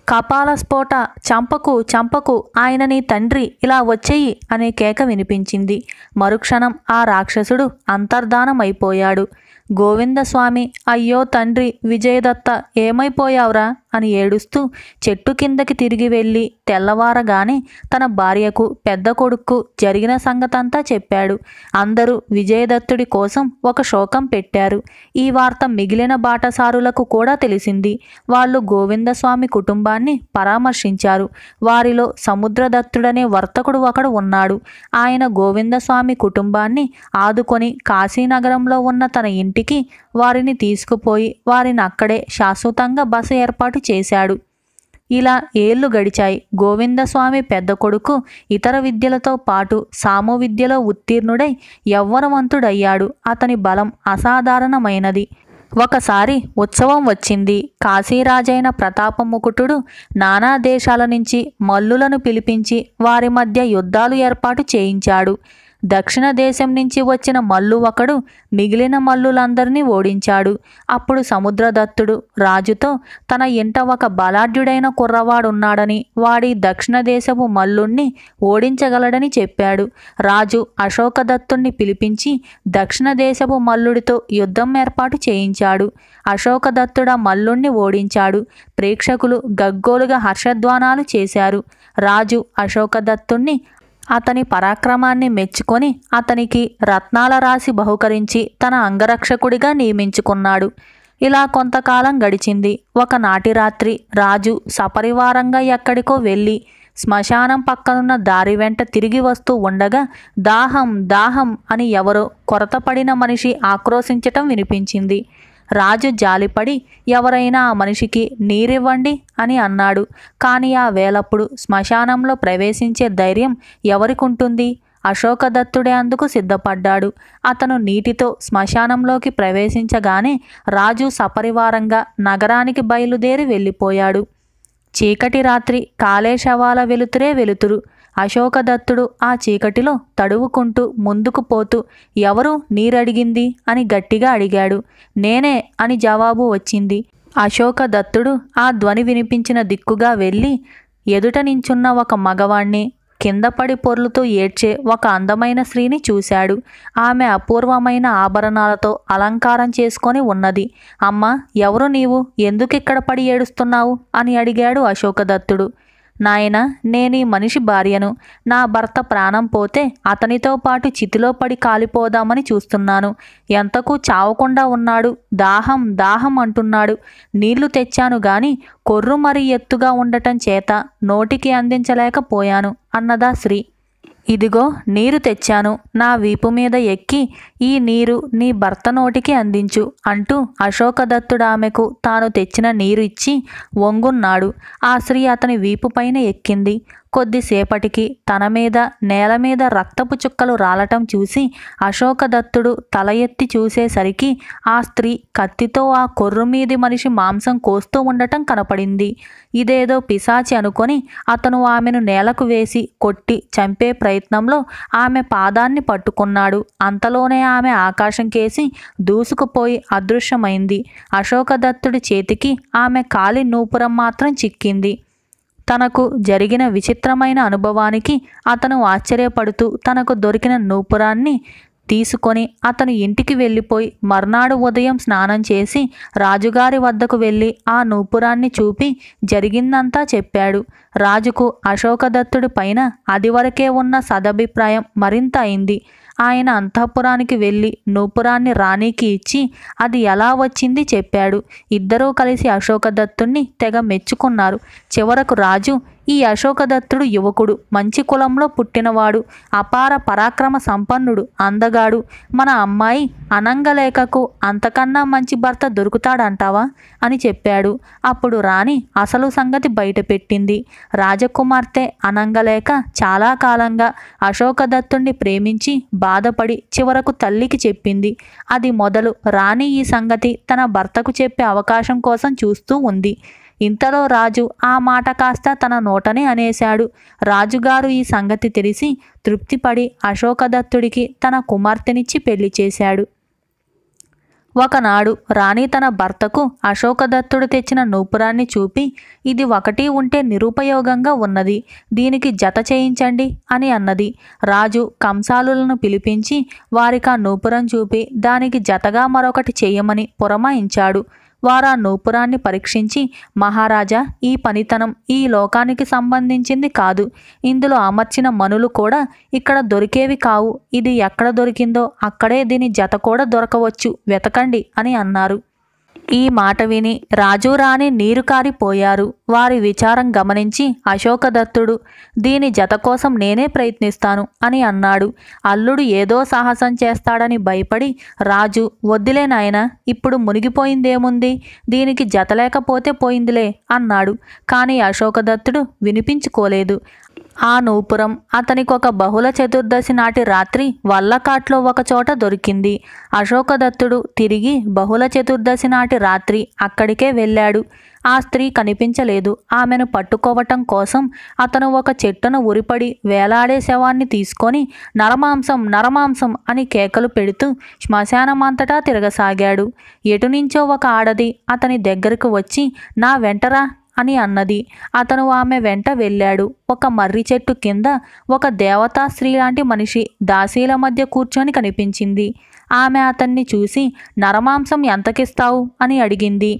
కపాల స్ఫోట, చంపకు చంపకు, ఆయన నీ తండ్రి, ఇలా వచ్చేయి అనే కేక వినిపించింది. మరుక్షణం ఆ రాక్షసుడు అంతర్ధానమైపోయాడు. గోవిందస్వామి, అయ్యో తండ్రి విజయదత్త, ఏమైపోయావురా అని ఏడుస్తూ చెట్టు కిందకి తిరిగి వెళ్ళి తెల్లవారగానే తన భార్యకు, పెద్ద కొడుక్కు జరిగిన సంగతంతా చెప్పాడు. అందరూ విజయదత్తుడి కోసం ఒక శోకం పెట్టారు. ఈ వార్త మిగిలిన బాటసారులకు కూడా తెలిసింది. వాళ్ళు గోవిందస్వామి కుటుంబాన్ని పరామర్శించారు. వారిలో సముద్రదత్తుడనే వర్తకుడు ఒకడు ఉన్నాడు. ఆయన గోవిందస్వామి కుటుంబాన్ని ఆదుకొని కాశీనగరంలో ఉన్న తన ఇంటికి వారిని తీసుకుపోయి వారిని అక్కడే శాశ్వతంగా బస ఏర్పాటు చేశాడు. ఇలా ఏళ్లు గడిచాయి. గోవిందస్వామి పెద్ద కొడుకు ఇతర విద్యలతో పాటు సాము విద్యలో ఉత్తీర్ణుడై యవ్వనవంతుడయ్యాడు. అతని బలం అసాధారణమైనది. ఒకసారి ఉత్సవం వచ్చింది. కాశీరాజైన ప్రతాపముకుటుడు నానా దేశాల నుంచి మల్లులను పిలిపించి వారి మధ్య యుద్ధాలు ఏర్పాటు చేయించాడు. దక్షిణ దేశం నుంచి వచ్చిన మల్లు ఒకడు మిగిలిన మల్లులందరినీ ఓడించాడు. అప్పుడు సముద్రదత్తుడు రాజుతో తన ఇంట ఒక బలాఢ్యుడైన కుర్రవాడున్నాడని, వాడి దక్షిణ దేశపు మల్లుణ్ణి ఓడించగలడని చెప్పాడు. రాజు అశోకదత్తుణ్ణి పిలిపించి దక్షిణ దేశపు మల్లుడితో యుద్ధం ఏర్పాటు చేయించాడు. అశోకదత్తుడు ఆ మల్లుణ్ణి ఓడించాడు. ప్రేక్షకులు గగ్గోలుగా హర్షధ్వానాలు చేశారు. రాజు అశోకదత్తుణ్ణి అతని పరాక్రమాన్ని మెచ్చుకొని అతనికి రత్నాల రాశి బహుకరించి తన అంగరక్షకుడిగా నియమించుకున్నాడు. ఇలా కొంతకాలం గడిచింది. ఒకనాటి రాత్రి రాజు సపరివారంగా ఎక్కడికో వెళ్ళి శ్మశానం పక్కనున్న దారి వెంట తిరిగి వస్తూ ఉండగా దాహం దాహం అని ఎవరో కొరతపడిన మనిషి ఆక్రోశించటం వినిపించింది. రాజు జాలిపడి ఎవరైనా ఆ మనిషికి నీరివ్వండి అని అన్నాడు. కానీ ఆ వేళప్పుడు శ్మశానంలో ప్రవేశించే ధైర్యం ఎవరికుంటుంది? అశోకదత్తుడే అందుకు సిద్ధపడ్డాడు. అతను నీటితో శ్మశానంలోకి ప్రవేశించగానే రాజు సపరివారంగా నగరానికి బయలుదేరి వెళ్ళిపోయాడు. చీకటి రాత్రి, కాలే శవాల వెలుతురే వెలుతురు. అశోకదత్తుడు ఆ చీకటిలో తడువుకుంటూ ముందుకు పోతూ ఎవరు నీరడిగింది అని గట్టిగా అడిగాడు. నేనే అని జవాబు వచ్చింది. అశోకదత్తుడు ఆ ధ్వని వినిపించిన దిక్కుగా వెళ్ళి ఎదుట నించున్న ఒక మగవాణ్ణి, కింద పడి పొర్లుతూ ఏడ్చే ఒక అందమైన స్త్రీని చూశాడు. ఆమె అపూర్వమైన ఆభరణాలతో అలంకారం చేసుకొని ఉన్నది. అమ్మా, ఎవరు నీవు? ఎందుకిక్కడ పడి ఏడుస్తున్నావు అని అడిగాడు అశోకదత్తుడు. నాయనా, నేనీ మనిషి భార్యను. నా భర్త ప్రాణం పోతే అతనితో పాటు చితిలో పడి కాలిపోదామని చూస్తున్నాను. ఎంతకు చావకుండా ఉన్నాడు. దాహం దాహం అంటున్నాడు. నీళ్లు తెచ్చాను గాని కొర్రు మరీ ఎత్తుగా ఉండటం చేత నోటికి అందించలేకపోయాను అన్నదా స్త్రీ. ఇదిగో నీరు తెచ్చాను, నా వీపు మీద ఎక్కి ఈ నీరు నీ భర్త నోటికి అందించు అంటూ అశోకదత్తుడు ఆమెకు తాను తెచ్చిన నీరు ఇచ్చి వంగున్నాడు. ఆ స్త్రీ అతని వీపు పైన ఎక్కింది. కొద్దిసేపటికి తన మీద నేల మీద రక్తపు చుక్కలు రాలటం చూసి అశోకదత్తుడు తల ఎత్తి చూసేసరికి ఆ స్త్రీ కత్తితో ఆ కొర్రు మీది మనిషి మాంసం కోస్తూ ఉండటం కనపడింది. ఇదేదో పిశాచి అనుకొని అతను ఆమెను నేలకు వేసి కొట్టి చంపే ప్రయత్నంలో ఆమె పాదాన్ని పట్టుకున్నాడు. అంతలోనే ఆమె ఆకాశం కేసి దూసుకుపోయి అదృశ్యమైంది. అశోకదత్తుడి చేతికి ఆమె కాలి నూపురం మాత్రం చిక్కింది. తనకు జరిగిన విచిత్రమైన అనుభవానికి అతను ఆశ్చర్యపడుతూ తనకు దొరికిన నూపురాన్ని తీసుకొని అతను ఇంటికి వెళ్ళిపోయి మర్నాడు ఉదయం స్నానం చేసి రాజుగారి వద్దకు వెళ్ళి ఆ నూపురాన్ని చూపి జరిగిందంతా చెప్పాడు. రాజుకు అశోకదత్తుడి పైన అదివరకే ఉన్న సదభిప్రాయం మరింత అయింది. ఆయన అంతఃపురానికి వెళ్ళి నూపురాన్ని రాణికి ఇచ్చి అది ఎలా వచ్చింది చెప్పాడు. ఇద్దరూ కలిసి అశోకదత్తుణ్ణి తెగ మెచ్చుకున్నారు. చివరకు రాజు ఈ అశోకదత్తుడు యువకుడు, మంచి కులంలో పుట్టినవాడు, అపార పరాక్రమ సంపన్నుడు, అందగాడు. మన అమ్మాయి అనంగలేఖకు అంతకన్నా మంచి భర్త దొరుకుతాడంటావా అని చెప్పాడు. అప్పుడు రాణి అసలు సంగతి బయటపెట్టింది. రాజకుమార్తె అనంగలేఖ చాలా కాలంగా అశోకదత్తుణ్ణి ప్రేమించి బాధపడి చివరకు తల్లికి చెప్పింది. అది మొదలు రాణి ఈ సంగతి తన భర్తకు చెప్పే అవకాశం కోసం చూస్తూ ఉంది. ఇంతలో రాజు ఆ మాట కాస్త తన నోటనే అనేశాడు. రాజుగారు ఈ సంగతి తెలిసి తృప్తిపడి అశోకదత్తుడికి తన కుమార్తెనిచ్చి పెళ్లి చేశాడు. ఒకనాడు రాణి తన భర్తకు అశోకదత్తుడు తెచ్చిన నూపురాన్ని చూపి, ఇది ఒకటి ఉంటే నిరుపయోగంగా ఉన్నది, దీనికి జత చేయించండి అని అన్నది. రాజు కంసాలులను పిలిపించి వారికి ఆ నూపురం చూపి దానికి జతగా మరొకటి చేయమని పురమాయించాడు. వారు ఆ నూపురాన్ని పరీక్షించి, మహారాజా, ఈ పనితనం ఈ లోకానికి సంబంధించింది కాదు, ఇందులో అమర్చిన మనులు కూడా ఇక్కడ దొరికేవి కావు, ఇది ఎక్కడ దొరికిందో అక్కడే దీని జత కూడా దొరకవచ్చు, వెతకండి అని అన్నారు. ఈ మాట విని రాజు రాణి నీరు కారిపోయారు. వారి విచారం గమనించి అశోకదత్తుడు, దీని జత కోసం నేనే ప్రయత్నిస్తాను అని అన్నాడు. అల్లుడు ఏదో సాహసం చేస్తాడని భయపడి రాజు, వద్దులే నాయనా, ఇప్పుడు మునిగిపోయిందేముంది, దీనికి జత లేకపోతే పోయిందిలే అన్నాడు. కానీ అశోకదత్తుడు వినిపించుకోలేదు. ఆ నూపురం అతనికి ఒక బహుళ చతుర్దశి నాటి రాత్రి వల్లకాట్లో ఒకచోట దొరికింది. అశోకదత్తుడు తిరిగి బహుళ చతుర్దశి నాటి రాత్రి అక్కడికే వెళ్ళాడు. ఆ స్త్రీ కనిపించలేదు. ఆమెను పట్టుకోవటం కోసం అతను ఒక చెట్టును ఉరిపడి వేలాడే శవాన్ని తీసుకొని నరమాంసం నరమాంసం అని కేకలు పెడుతూ శ్మశానమంతటా తిరగసాగాడు. ఎటునుంచో ఒక ఆడది అతని దగ్గరకు వచ్చి, నా వెంటరా అని అన్నది. అతను ఆమె వెంట వెళ్ళాడు. ఒక మర్రి చెట్టు కింద ఒక దేవతా స్త్రీ లాంటి మనిషి దాసీల మధ్య కూర్చొని కనిపించింది. ఆమె అతన్ని చూసి, నరమాంసం ఎంతకిస్తావు అని అడిగింది.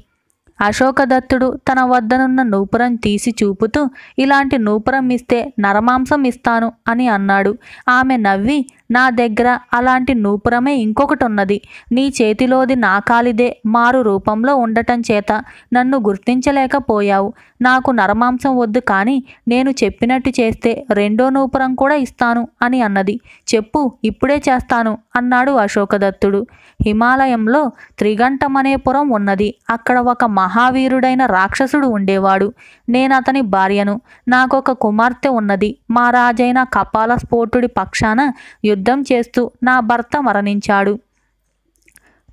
అశోకదత్తుడు తన వద్దనున్న నూపురం తీసి చూపుతూ, ఇలాంటి నూపురం ఇస్తే నరమాంసం ఇస్తాను అని అన్నాడు. ఆమె నవ్వి, నా దగ్గర అలాంటి నూపురమే ఇంకొకటి ఉన్నది, నీ చేతిలోది నా కాలిదే మారు రూపంలో ఉండటం చేత నన్ను గుర్తించలేకపోయావు. నాకు నరమాంసం వద్దు, కానీ నేను చెప్పినట్టు చేస్తే రెండో నూపురం కూడా ఇస్తాను అని అన్నది. చెప్పు, ఇప్పుడే చేస్తాను అన్నాడు అశోకదత్తుడు. హిమాలయంలో త్రిగంటమనే పురం ఉన్నది. అక్కడ ఒక మహావీరుడైన రాక్షసుడు ఉండేవాడు. నేను అతని భార్యను. నాకొక కుమార్తె ఉన్నది. మా రాజైన కపాల స్ఫోటుడి పక్షాన యుద్ధం చేస్తూ నా భర్త మరణించాడు.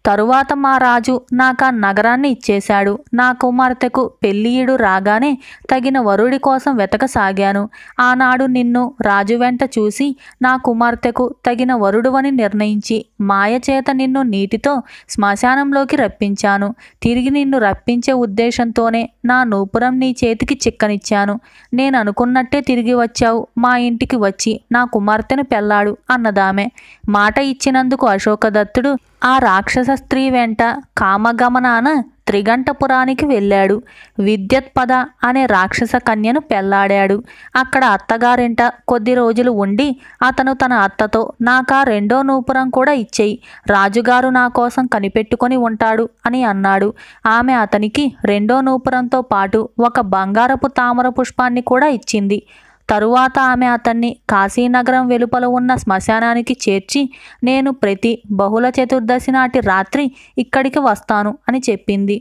తరువాత మా రాజు నాకు ఆ నగరాన్ని ఇచ్చేశాడు. నా కుమార్తెకు పెళ్ళియుడు రాగానే తగిన వరుడి కోసం వెతకసాగాను. ఆనాడు నిన్ను రాజు వెంట చూసి నా కుమార్తెకు తగిన వరుడువని నిర్ణయించి మాయచేత నిన్ను నీటితో శ్మశానంలోకి రప్పించాను. తిరిగి నిన్ను రప్పించే ఉద్దేశంతోనే నా నూపురం నీ చేతికి చిక్కనిచ్చాను. నేను అనుకున్నట్టే తిరిగి వచ్చావు. మా ఇంటికి వచ్చి నా కుమార్తెను పెళ్ళాడు అన్నదామె. మాట ఇచ్చినందుకు అశోకదత్తుడు ఆ రాక్షస స్త్రీ వెంట కామగమనాన త్రిగంటపురానికి వెళ్ళాడు. విద్యుత్పద అనే రాక్షస కన్యను పెళ్లాడాడు. అక్కడ అత్తగారింట కొద్ది రోజులు ఉండి అతను తన అత్తతో, నాకా రెండో నూపురం కూడా ఇచ్చేయి, రాజుగారు నా కోసం కనిపెట్టుకొని ఉంటాడు అని అన్నాడు. ఆమె అతనికి రెండో నూపురంతో పాటు ఒక బంగారపు తామర పుష్పాన్ని కూడా ఇచ్చింది. తరువాత ఆమె అతన్ని కాశీనగరం వెలుపల ఉన్న శ్మశానానికి చేర్చి, నేను ప్రతి బహుళ చతుర్దశి నాటి రాత్రి ఇక్కడికి వస్తాను అని చెప్పింది.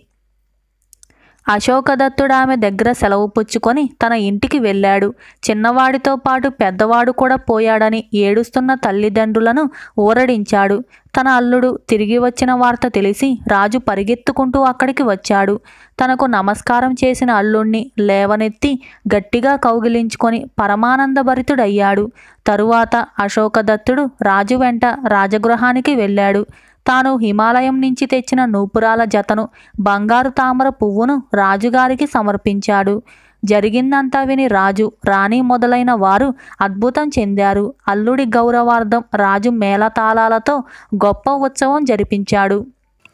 అశోకదత్తుడు ఆమె దగ్గర సెలవు పుచ్చుకొని తన ఇంటికి వెళ్ళాడు. చిన్నవాడితో పాటు పెద్దవాడు కూడా పోయాడని ఏడుస్తున్న తల్లిదండ్రులను ఊరడించాడు. తన అల్లుడు తిరిగి వచ్చిన వార్త తెలిసి రాజు పరిగెత్తుకుంటూ అక్కడికి వచ్చాడు. తనకు నమస్కారం చేసిన అల్లుణ్ణి లేవనెత్తి గట్టిగా కౌగిలించుకొని పరమానందభరితుడయ్యాడు. తరువాత అశోకదత్తుడు రాజు వెంట రాజగృహానికి వెళ్ళాడు. తాను హిమాలయం నుంచి తెచ్చిన నూపురాల జతను, బంగారు తామర పువ్వును రాజుగారికి సమర్పించాడు. జరిగిందంతా విని రాజు, రాణి మొదలైన వారు అద్భుతం చెందారు. అల్లుడి గౌరవార్థం రాజు మేళతాళాలతో గొప్ప ఉత్సవం జరిపించాడు.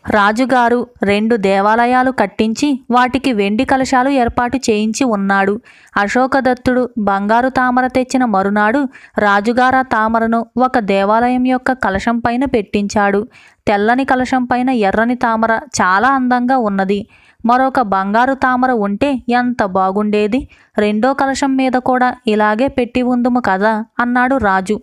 రాజుగారు 2 దేవాలయాలు కట్టించి వాటికి వెండి కలశాలు ఏర్పాటు చేయించి ఉన్నాడు. అశోకదత్తుడు బంగారు తామర తెచ్చిన మరునాడు రాజుగారు ఆ తామరను ఒక దేవాలయం యొక్క కలశం పైన పెట్టించాడు. తెల్లని కలశం పైన ఎర్రని తామర చాలా అందంగా ఉన్నది. మరొక బంగారు తామర ఉంటే ఎంత బాగుండేది. రెండో కలశం మీద కూడా ఇలాగే పెట్టి ఉందుము కదా అన్నాడు రాజు.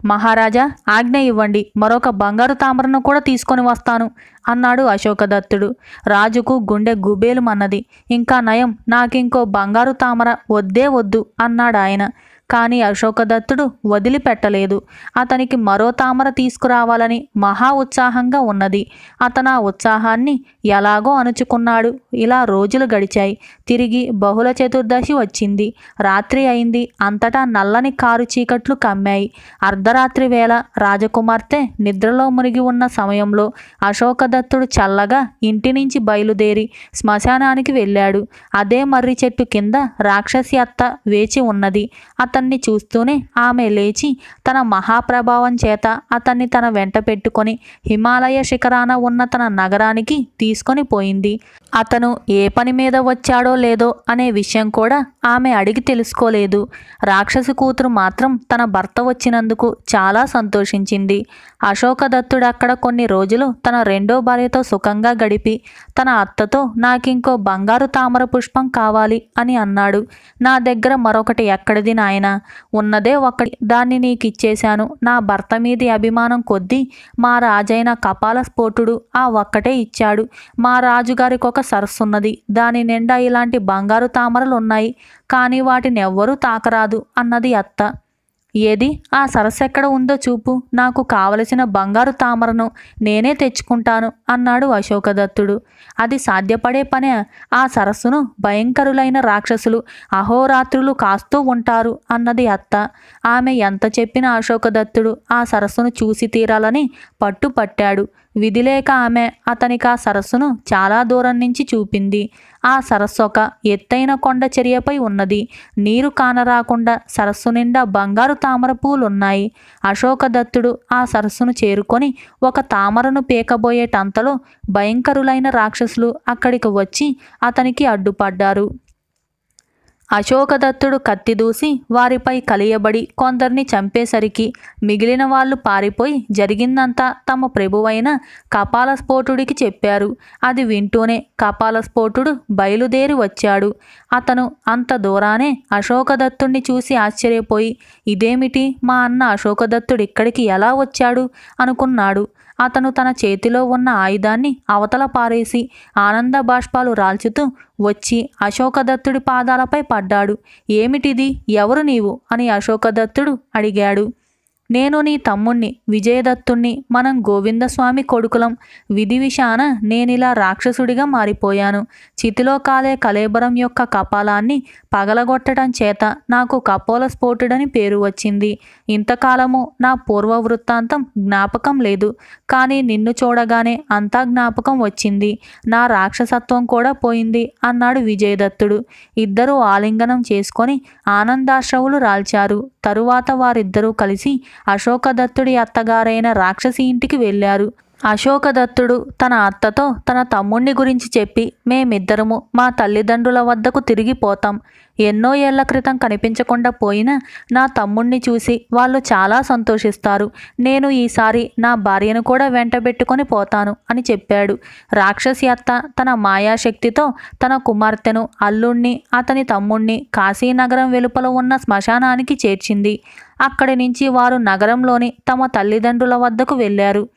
మహారాజా, ఆజ్ఞ ఇవ్వండి, మరొక బంగారు తామరను కూడా తీసుకొని వస్తాను అన్నాడు అశోకదత్తుడు. రాజుకు గుండె గుబేలుమన్నది. ఇంకా నయం, నాకింకో బంగారు తామర వద్దే వద్దు అన్నాడు ఆయన. కానీ అశోకదత్తుడు వదిలిపెట్టలేదు. అతనికి మరో తామర తీసుకురావాలని మహా ఉత్సాహంగా ఉన్నది. అతను ఆ ఉత్సాహాన్ని ఎలాగో అణుచుకున్నాడు. ఇలా రోజులు గడిచాయి. తిరిగి బహుళ చతుర్దశి వచ్చింది. రాత్రి అయింది. అంతటా నల్లని కారు చీకట్లు కమ్మాయి. అర్ధరాత్రి వేళ రాజకుమార్తె నిద్రలో మునిగి ఉన్న సమయంలో అశోకదత్తుడు చల్లగా ఇంటి నుంచి బయలుదేరి శ్మశానానికి వెళ్ళాడు. అదే మర్రి చెట్టు కింద రాక్షసి అత్త వేచి ఉన్నది. అతన్ని చూస్తూనే ఆమె లేచి తన మహాప్రభావం చేత అతన్ని తన వెంట పెట్టుకొని హిమాలయ శిఖరాన ఉన్న తన నగరానికి తీసుకొని పోయింది. అతను ఏ పని మీద వచ్చాడో లేదో అనే విషయం కూడా ఆమె అడిగి తెలుసుకోలేదు. రాక్షసి కూతురు మాత్రం తన భర్త వచ్చినందుకు చాలా సంతోషించింది. అశోకదత్తుడు అక్కడ కొన్ని రోజులు తన రెండో భార్యతో సుఖంగా గడిపి తన అత్తతో నాకింకో బంగారు తామర పుష్పం కావాలి అని అన్నాడు. నా దగ్గర మరొకటి ఎక్కడిది నాయనా, ఉన్నదే ఒకటి, దాన్ని నీకిచ్చేశాను. నా భర్త మీది అభిమానం కొద్దీ మా రాజైన కపాల స్ఫోటుడు ఆ ఒక్కటే ఇచ్చాడు. మా రాజుగారికి ఒక సరస్సున్నది. దాని నిండా ఇలాంటి బంగారు తామరలు ఉన్నాయి. కానీ వాటిని ఎవ్వరూ తాకరాదు అన్నది అత్త. ఏది, ఆ సరస్సు ఎక్కడ ఉందో చూపు. నాకు కావలసిన బంగారు తామరను నేనే తెచ్చుకుంటాను అన్నాడు అశోకదత్తుడు. అది సాధ్యపడే పనే. ఆ సరస్సును భయంకరులైన రాక్షసులు అహోరాత్రులు కాస్తూ ఉంటారు అన్నది అత్త. ఆమె ఎంత చెప్పినా అశోకదత్తుడు ఆ సరస్సును చూసి తీరాలని పట్టుపట్టాడు. విధిలేక ఆమె అతనికి ఆ సరస్సును చాలా దూరం నుంచి చూపింది. ఆ సరస్సు ఒక ఎత్తైన కొండ చర్యపై ఉన్నది. నీరు కానరాకుండా సరస్సు నిండా బంగారు తామర పూలున్నాయి. అశోకదత్తుడు ఆ సరస్సును చేరుకొని ఒక తామరను పీకబోయేటంతలో భయంకరులైన రాక్షసులు అక్కడికి వచ్చి అతనికి అడ్డుపడ్డారు. అశోకదత్తుడు కత్తి దూసి వారిపై కలియబడి కొందరిని చంపేసరికి మిగిలిన వాళ్ళు పారిపోయి జరిగిందంతా తమ ప్రభువైన కపాలస్ఫోటుడికి చెప్పారు. అది వింటూనే కపాలస్ఫోటుడు బయలుదేరి వచ్చాడు. అతను అంత దూరానే అశోకదత్తుడిని చూసి ఆశ్చర్యపోయి ఇదేమిటి, మా అన్న అశోకదత్తుడు ఇక్కడికి ఎలా వచ్చాడు అనుకున్నాడు. అతను తన చేతిలో ఉన్న ఆయుధాన్ని అవతల పారేసి ఆనంద బాష్పాలు రాల్చుతూ వచ్చి అశోకదత్తుడి పాదాలపై పడ్డాడు. ఏమిటిది, ఎవరు నీవు అని అశోకదత్తుడు అడిగాడు. నేను నీ తమ్ముణ్ణి విజయదత్తుణ్ణి. మనం గోవిందస్వామి కొడుకులం. విధి విషాన నేనిలా రాక్షసుడిగా మారిపోయాను. చితిలో కాలే కళేబరం యొక్క కపాలాన్ని పగలగొట్టడం చేత నాకు కపోల స్ఫోటుడని పేరు వచ్చింది. ఇంతకాలము నా పూర్వ వృత్తాంతం జ్ఞాపకం లేదు. కానీ నిన్ను చూడగానే అంతా జ్ఞాపకం వచ్చింది. నా రాక్షసత్వం కూడా పోయింది అన్నాడు విజయదత్తుడు. ఇద్దరూ ఆలింగనం చేసుకొని ఆనందాశ్రవులు రాల్చారు. తరువాత వారిద్దరూ కలిసి అశోకదత్తుడి అత్తగారైన రాక్షసి ఇంటికి వెళ్ళారు. అశోకదత్తుడు తన అత్తతో తన తమ్ముణ్ణి గురించి చెప్పి మేమిద్దరము మా తల్లిదండ్రుల వద్దకు తిరిగిపోతాం. ఎన్నో ఏళ్ల క్రితం కనిపించకుండా పోయిన నా తమ్ముణ్ణి చూసి వాళ్ళు చాలా సంతోషిస్తారు. నేను ఈసారి నా భార్యను కూడా వెంటబెట్టుకొని పోతాను అని చెప్పాడు. రాక్షసి అత్త తన మాయాశక్తితో తన కుమార్తెను, అల్లుణ్ణి, అతని తమ్ముణ్ణి కాశీనగరం వెలుపల ఉన్న శ్మశానానికి చేర్చింది. అక్కడి నుంచి వారు నగరంలోని తమ తల్లిదండ్రుల వద్దకు వెళ్ళారు.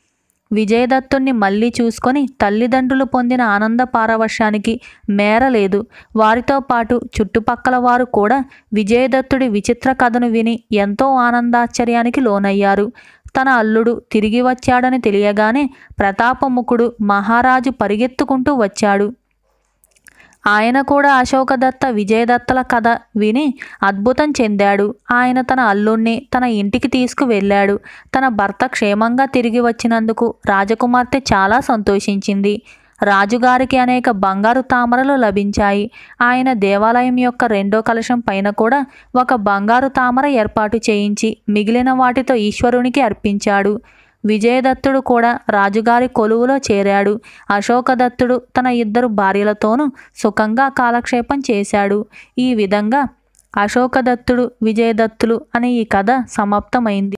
విజయదత్తుణ్ణి మళ్ళీ చూసుకొని తల్లిదండ్రులు పొందిన ఆనంద పారవశ్యానికి మేరలేదు. వారితో పాటు చుట్టుపక్కల వారు కూడా విజయదత్తుడి విచిత్ర కథను విని ఎంతో ఆనందాశ్చర్యానికి లోనయ్యారు. తన అల్లుడు తిరిగి వచ్చాడని తెలియగానే ప్రతాపముఖుడు మహారాజు పరిగెత్తుకుంటూ వచ్చాడు. ఆయన కూడా అశోకదత్త విజయదత్తల కథ విని అద్భుతం చెందాడు. ఆయన తన అల్లుణ్ణి తన ఇంటికి తీసుకువెళ్ళాడు. తన భర్త క్షేమంగా తిరిగి వచ్చినందుకు రాజకుమార్తె చాలా సంతోషించింది. రాజుగారికి అనేక బంగారు తామరలు లభించాయి. ఆయన దేవాలయం యొక్క రెండో కలశం పైన కూడా ఒక బంగారు తామర ఏర్పాటు చేయించి మిగిలిన వాటితో ఈశ్వరునికి అర్పించాడు. విజయదత్తుడు కూడా రాజుగారి కొలువులో చేరాడు. అశోకదత్తుడు తన ఇద్దరు భార్యలతోనూ సుఖంగా కాలక్షేపం చేశాడు. ఈ విధంగా అశోకదత్తుడు విజయదత్తులు అనే ఈ కథ సమాప్తమైంది.